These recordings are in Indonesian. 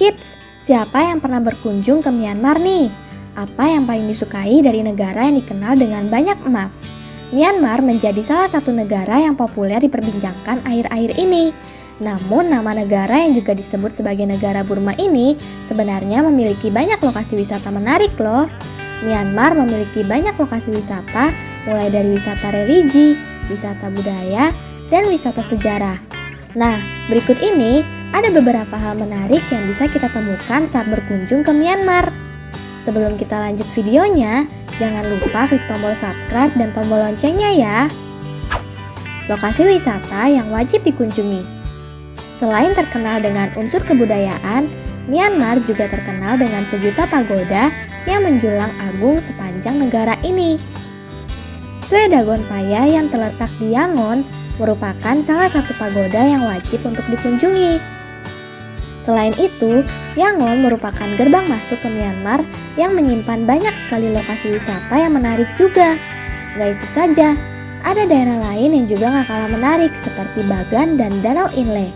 Kids, siapa yang pernah berkunjung ke Myanmar nih? Apa yang paling disukai dari negara yang dikenal dengan banyak emas? Myanmar menjadi salah satu negara yang populer diperbincangkan akhir-akhir ini. Namun nama negara yang juga disebut sebagai negara Burma ini sebenarnya memiliki banyak lokasi wisata menarik loh. Myanmar memiliki banyak lokasi wisata, mulai dari wisata religi, wisata budaya, dan wisata sejarah. Nah, berikut ini ada beberapa hal menarik yang bisa kita temukan saat berkunjung ke Myanmar. Sebelum kita lanjut videonya, jangan lupa klik tombol subscribe dan tombol loncengnya ya. Lokasi wisata yang wajib dikunjungi. Selain terkenal dengan unsur kebudayaan, Myanmar juga terkenal dengan sejuta pagoda yang menjulang agung sepanjang negara ini. Sue Dagon Paya yang terletak di Yangon merupakan salah satu pagoda yang wajib untuk dikunjungi. Selain itu, Yangon merupakan gerbang masuk ke Myanmar yang menyimpan banyak sekali lokasi wisata yang menarik juga. Gak itu saja, ada daerah lain yang juga gak kalah menarik seperti Bagan dan Danau Inle.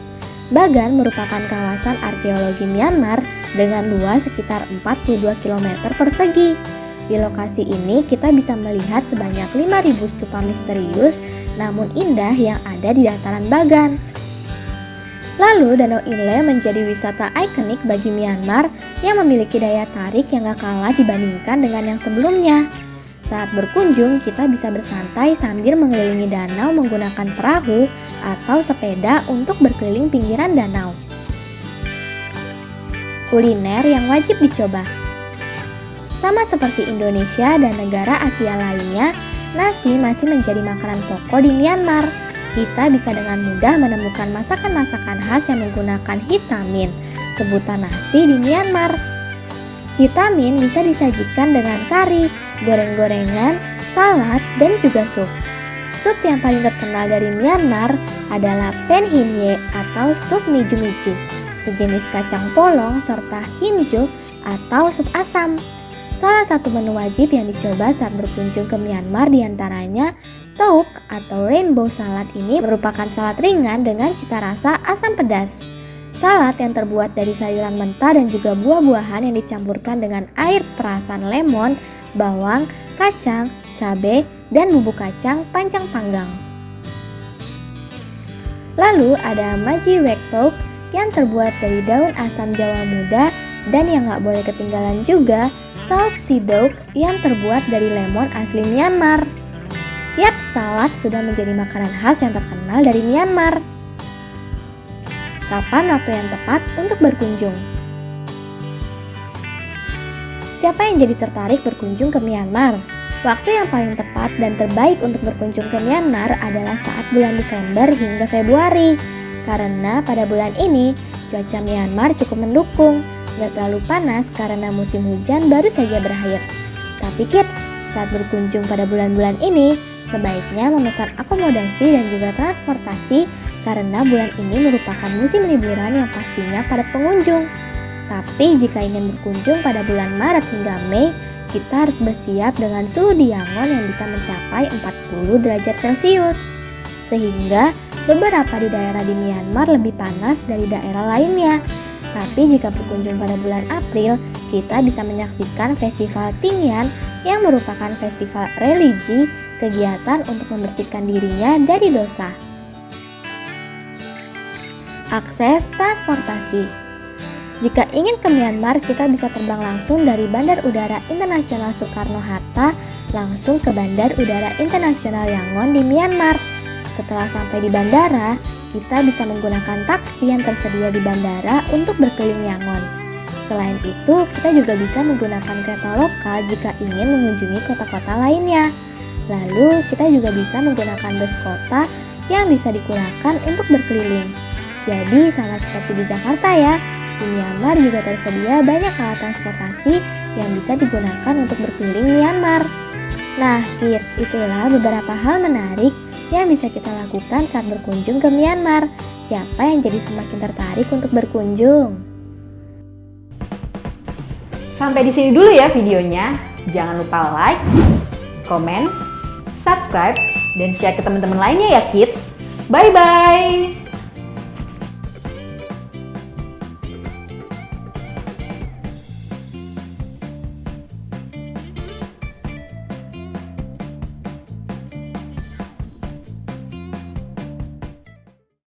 Bagan merupakan kawasan arkeologi Myanmar dengan luas sekitar 42 km persegi. Di lokasi ini kita bisa melihat sebanyak 5.000 stupa misterius namun indah yang ada di dataran Bagan. Lalu Danau Inle menjadi wisata ikonik bagi Myanmar yang memiliki daya tarik yang gak kalah dibandingkan dengan yang sebelumnya. Saat berkunjung kita bisa bersantai sambil mengelilingi danau menggunakan perahu atau sepeda untuk berkeliling pinggiran danau. Kuliner yang wajib dicoba. Sama seperti Indonesia dan negara Asia lainnya, nasi masih menjadi makanan pokok di Myanmar. Kita bisa dengan mudah menemukan masakan-masakan khas yang menggunakan hitamin, sebutan nasi di Myanmar. Hitamin bisa disajikan dengan kari, goreng-gorengan, salad, dan juga sup. Sup yang paling terkenal dari Myanmar adalah pen hinye atau sup miju-miju, sejenis kacang polong serta hinjo atau sup asam. Salah satu menu wajib yang dicoba saat berkunjung ke Myanmar diantaranya Touk atau rainbow salad. Ini merupakan salad ringan dengan cita rasa asam pedas. Salad yang terbuat dari sayuran mentah dan juga buah-buahan yang dicampurkan dengan air perasan lemon, bawang, kacang, cabai, dan bubuk kacang panjang panggang. Lalu ada Maji Wek Touk yang terbuat dari daun asam jawa muda dan yang gak boleh ketinggalan juga Salt Tea Douk yang terbuat dari lemon asli Myanmar. Yap, salad sudah menjadi makanan khas yang terkenal dari Myanmar. Kapan waktu yang tepat untuk berkunjung? Siapa yang jadi tertarik berkunjung ke Myanmar? Waktu yang paling tepat dan terbaik untuk berkunjung ke Myanmar adalah saat bulan Desember hingga Februari. Karena pada bulan ini, cuaca Myanmar cukup mendukung. Gak terlalu panas karena musim hujan baru saja berakhir. Tapi kids, saat berkunjung pada bulan-bulan ini, sebaiknya memesan akomodasi dan juga transportasi karena bulan ini merupakan musim liburan yang pastinya padat pengunjung. Tapi jika ingin berkunjung pada bulan Maret hingga Mei, kita harus bersiap dengan suhu di Yangon yang bisa mencapai 40 derajat Celcius. Sehingga beberapa di daerah di Myanmar lebih panas dari daerah lainnya. Tapi jika berkunjung pada bulan April, kita bisa menyaksikan festival Timian yang merupakan festival religi, kegiatan untuk membersihkan dirinya dari dosa. Akses transportasi. Jika ingin ke Myanmar, kita bisa terbang langsung dari Bandar Udara Internasional Soekarno-Hatta langsung ke Bandar Udara Internasional Yangon di Myanmar. Setelah sampai di bandara, kita bisa menggunakan taksi yang tersedia di bandara untuk berkeliling Yangon. Selain itu, kita juga bisa menggunakan kereta lokal jika ingin mengunjungi kota-kota lainnya. Lalu, kita juga bisa menggunakan bus kota yang bisa digunakan untuk berkeliling. Jadi, sama seperti di Jakarta ya, di Myanmar juga tersedia banyak alat transportasi yang bisa digunakan untuk berkeliling Myanmar. Nah, kids, itulah beberapa hal menarik yang bisa kita lakukan saat berkunjung ke Myanmar. Siapa yang jadi semakin tertarik untuk berkunjung? Sampai di sini dulu ya videonya. Jangan lupa like, komen, subscribe, dan share ke teman-teman lainnya ya kids. Bye-bye!